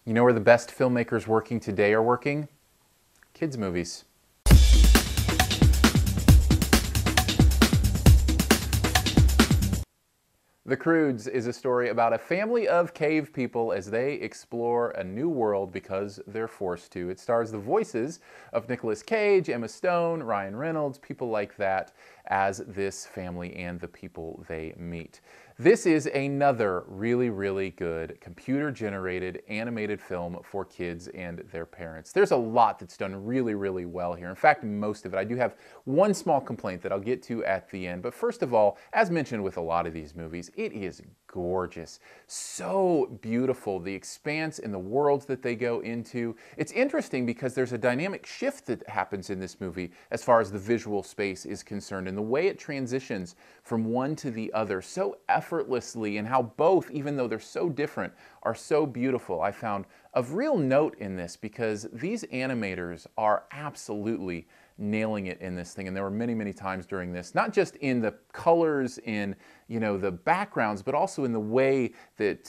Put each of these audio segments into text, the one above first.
You know where the best filmmakers working today are working? Kids' movies. The Croods is a story about a family of cave people as they explore a new world because they're forced to. It stars the voices of Nicolas Cage, Emma Stone, Ryan Reynolds, people like that, as this family and the people they meet. This is another really, really good computer-generated animated film for kids and their parents. There's a lot that's done really, really well here. In fact, most of it. I do have one small complaint that I'll get to at the end. But first of all, as mentioned with a lot of these movies, it is gorgeous. So beautiful. The expanse and the worlds that they go into. It's interesting because there's a dynamic shift that happens in this movie as far as the visual space is concerned and the way it transitions from one to the other so effortlessly, and how both, even though they're so different, are so beautiful. I found of real note in this because these animators are absolutely nailing it in this thing, and there were many, many times during this, not just in the colors, in the backgrounds, but also in the way that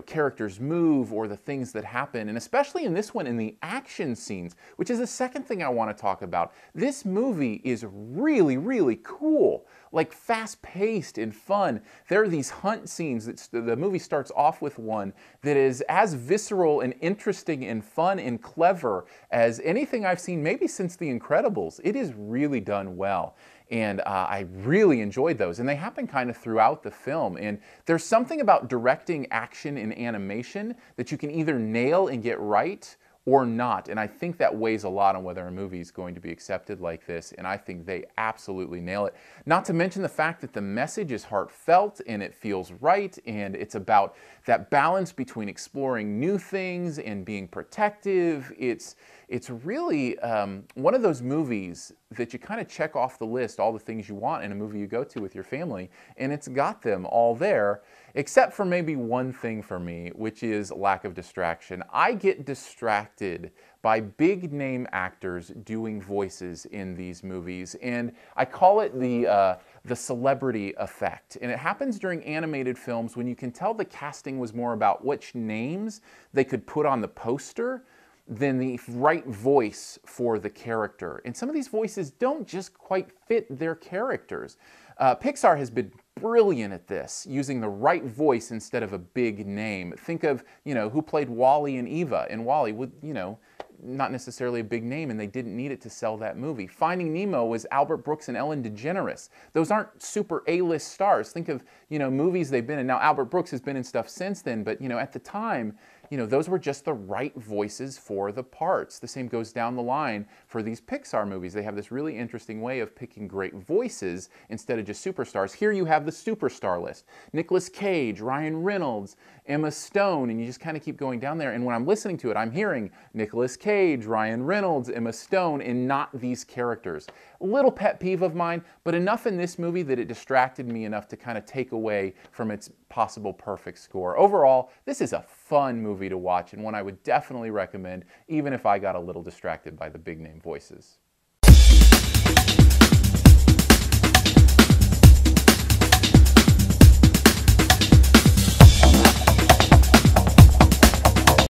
characters move or the things that happen, and especially in this one in the action scenes, which is the second thing I want to talk about. This movie is really, really cool, like fast-paced and fun. There are these hunt scenes that the movie starts off with one that is as visceral and interesting and fun and clever as anything I've seen maybe since The Incredibles. It is really done well. And I really enjoyed those. And they happen kind of throughout the film. And there's something about directing action in animation that you can either nail and get right or not. And I think that weighs a lot on whether a movie is going to be accepted like this. And I think they absolutely nail it. Not to mention the fact that the message is heartfelt and it feels right. And it's about that balance between exploring new things and being protective. It's really one of those movies that you kind of check off the list, all the things you want in a movie you go to with your family, and it's got them all there, except for maybe one thing for me, which is lack of distraction. I get distracted by big name actors doing voices in these movies, and I call it the celebrity effect. And it happens during animated films when you can tell the casting was more about which names they could put on the poster than the right voice for the character. And some of these voices don't just quite fit their characters. Pixar has been brilliant at this, using the right voice instead of a big name. Think of, who played Wall-E and Eva. And Wall-E would, not necessarily a big name, and they didn't need it to sell that movie. Finding Nemo was Albert Brooks and Ellen DeGeneres. Those aren't super A-list stars. Think of, movies they've been in. Now, Albert Brooks has been in stuff since then, but, at the time, those were just the right voices for the parts. The same goes down the line for these Pixar movies. They have this really interesting way of picking great voices instead of just superstars. Here you have the superstar list. Nicolas Cage, Ryan Reynolds, Emma Stone, and you just kind of keep going down there. And when I'm listening to it, I'm hearing Nicolas Cage, Ryan Reynolds, Emma Stone, and not these characters. A little pet peeve of mine, but enough in this movie that it distracted me enough to kind of take away from its possible perfect score. Overall, this is a fun movie to watch and one I would definitely recommend, even if I got a little distracted by the big name voices.